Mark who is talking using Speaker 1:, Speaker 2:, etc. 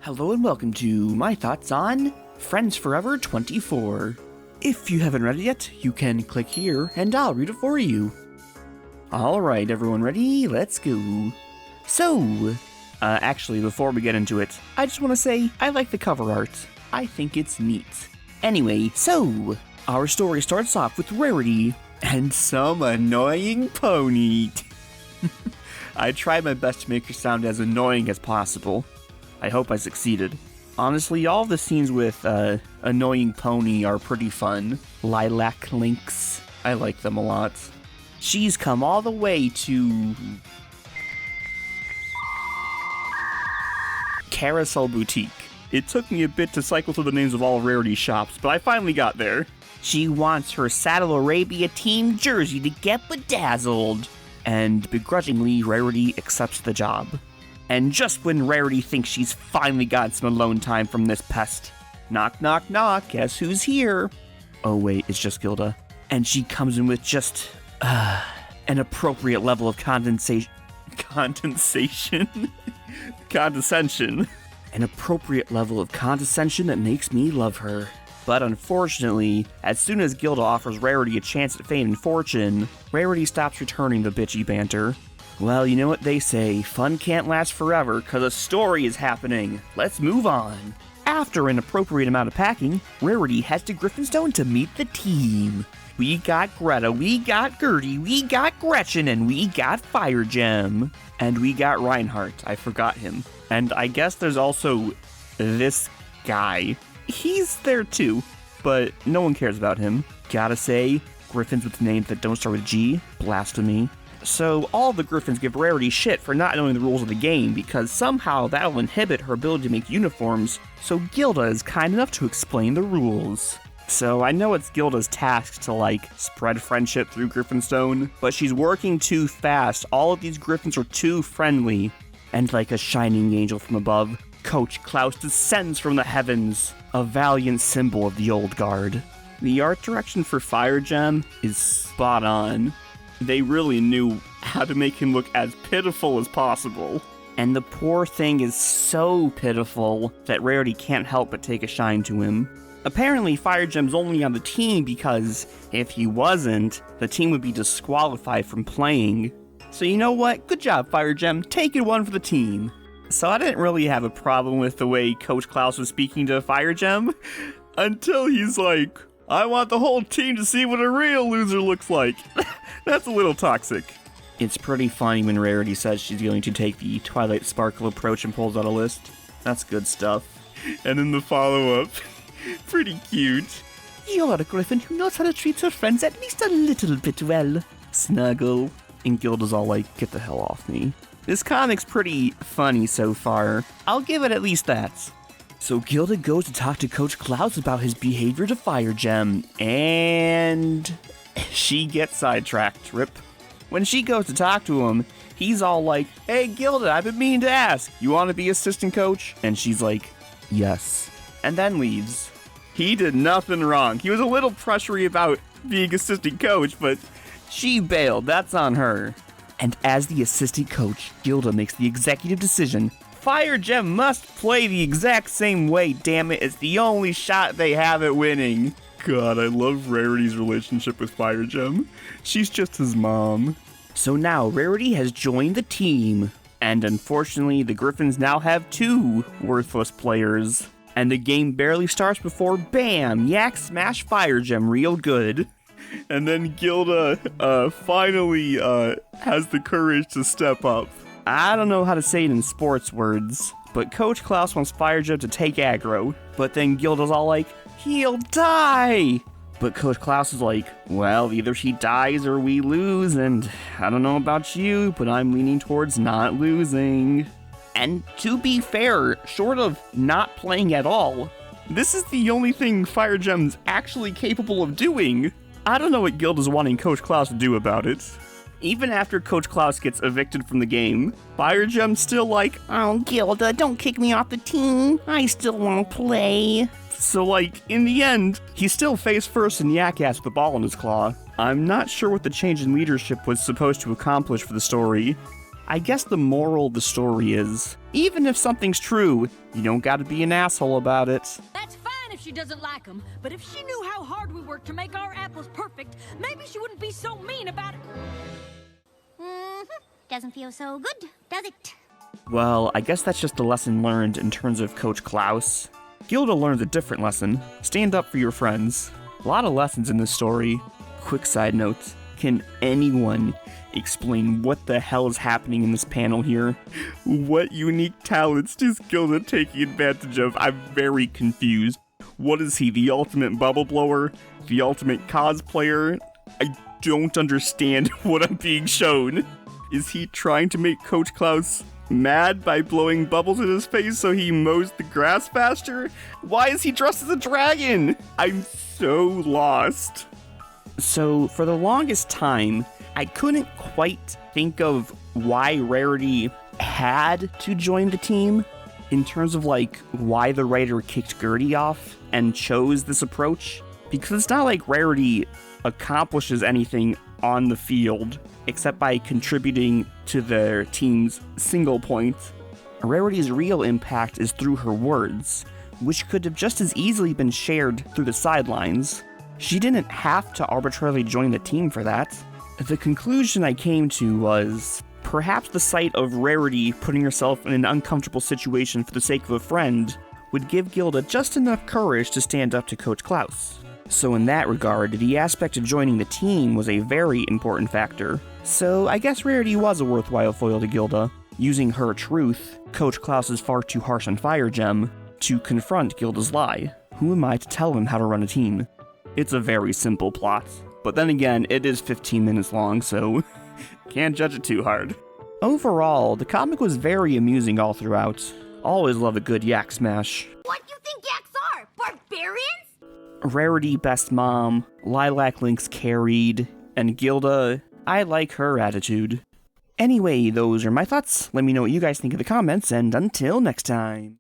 Speaker 1: Hello and welcome to my thoughts on Friends Forever 24. If you haven't read it yet, you can click here and I'll read it for you. Alright, everyone ready? Let's go. So, actually, before we get into it, I just want to say I like the cover art. I think it's neat. Anyway, so, our story starts off with Rarity and some annoying pony. I tried my best to make her sound as annoying as possible. I hope I succeeded. Honestly, all the scenes with annoying pony are pretty fun. Lilac Lynx, I like them a lot. She's come all the way to Carousel Boutique. It took me a bit to cycle through the names of all Rarity shops, but I finally got there. She wants her Saddle Arabia team jersey to get bedazzled. And begrudgingly, Rarity accepts the job. And just when Rarity thinks she's finally got some alone time from this pest, knock, knock, knock, guess who's here? Oh wait, it's just Gilda. And she comes in with just, an appropriate level of condescension. An appropriate level of condescension that makes me love her. But unfortunately, as soon as Gilda offers Rarity a chance at fame and fortune, Rarity stops returning the bitchy banter. Well, you know what they say, fun can't last forever, cause a story is happening. Let's move on. After an appropriate amount of packing, Rarity heads to Griffinstone to meet the team. We got Greta, we got Gertie, we got Gretchen, and we got Fire Gem. And we got Reinhardt, I forgot him. And I guess there's also this guy. He's there too, but no one cares about him. Gotta say, Griffins with names that don't start with G, blasphemy. So all the Griffins give Rarity shit for not knowing the rules of the game because somehow that'll inhibit her ability to make uniforms, so Gilda is kind enough to explain the rules. So I know it's Gilda's task to, spread friendship through Griffinstone, but she's working too fast. All of these Griffins are too friendly. And like a shining angel from above, Coach Klaus descends from the heavens, a valiant symbol of the old guard. The art direction for Fire Gem is spot on. They really knew how to make him look as pitiful as possible. And the poor thing is so pitiful that Rarity can't help but take a shine to him. Apparently, Fire Gem's only on the team because if he wasn't, the team would be disqualified from playing. So you know what? Good job, Fire Gem. Taking one for the team. So I didn't really have a problem with the way Coach Klaus was speaking to Fire Gem until he's like, I want the whole team to see what a real loser looks like. That's a little toxic. It's pretty funny when Rarity says she's going to take the Twilight Sparkle approach and pulls out a list. That's good stuff. And then the follow-up. Pretty cute. You're a Griffin who knows how to treat her friends at least a little bit well. Snuggle. And Gilda's all like, get the hell off me. This comic's pretty funny so far. I'll give it at least that. So Gilda goes to talk to Coach Klaus about his behavior to Fire Gem, and she gets sidetracked. Rip. When she goes to talk to him, he's all like, hey Gilda, I've been meaning to ask, you want to be assistant coach? And she's like, yes. And then leaves. He did nothing wrong. He was a little pressury about being assistant coach, but she bailed. That's on her. And as the assistant coach, Gilda makes the executive decision. Fire Gem must play the exact same way, damn it. It's the only shot they have at winning. God, I love Rarity's relationship with Fire Gem. She's just his mom. So now Rarity has joined the team. And unfortunately, the Griffins now have two worthless players. And the game barely starts before, bam, Yak smash Fire Gem real good. And then Gilda finally has the courage to step up. I don't know how to say it in sports words, but Coach Klaus wants Fire Gem to take aggro, but then Gilda's all like, he'll die! But Coach Klaus is like, well, either he dies or we lose, and I don't know about you, but I'm leaning towards not losing. And to be fair, short of not playing at all, this is the only thing Fire Gem's actually capable of doing. I don't know what Gilda's wanting Coach Klaus to do about it. Even after Coach Klaus gets evicted from the game, Fire Gem's still like, oh, Gilda, don't kick me off the team. I still want to play. So, in the end, he's still face first and yak-ass with the ball in his claw. I'm not sure what the change in leadership was supposed to accomplish for the story. I guess the moral of the story is, even if something's true, you don't gotta be an asshole about it.
Speaker 2: That's fine if she doesn't like them, but if she knew how hard we worked to make our apples perfect, maybe she wouldn't be so mean about it.
Speaker 3: Doesn't feel so good, does it?
Speaker 1: Well, I guess that's just a lesson learned in terms of Coach Klaus. Gilda learns a different lesson. Stand up for your friends. A lot of lessons in this story. Quick side note, can anyone explain what the hell is happening in this panel here? What unique talents is Gilda taking advantage of? I'm very confused. What is he, the ultimate bubble blower? The ultimate cosplayer? I don't understand what I'm being shown. Is he trying to make Coach Klaus mad by blowing bubbles in his face so he mows the grass faster? Why is he dressed as a dragon? I'm so lost. So, for the longest time, I couldn't quite think of why Rarity had to join the team in terms of, like, why the writer kicked Gertie off and chose this approach. Because it's not like Rarity accomplishes anything on the field except by contributing to their team's single point. Rarity's real impact is through her words, which could have just as easily been shared through the sidelines. She didn't have to arbitrarily join the team for that. The conclusion I came to was, perhaps the sight of Rarity putting herself in an uncomfortable situation for the sake of a friend would give Gilda just enough courage to stand up to Coach Klaus. So in that regard, the aspect of joining the team was a very important factor. So I guess Rarity was a worthwhile foil to Gilda, using her truth, Coach Klaus's far too harsh on Fire Gem, to confront Gilda's lie. Who am I to tell him how to run a team? It's a very simple plot. But then again, it is 15 minutes long, so can't judge it too hard. Overall, the comic was very amusing all throughout. Always love a good yak smash.
Speaker 3: What do you think yaks are? Barbarians?
Speaker 1: Rarity best mom, Lilac Link's carried, and Gilda, I like her attitude. Anyway, those are my thoughts. Let me know what you guys think in the comments, and until next time.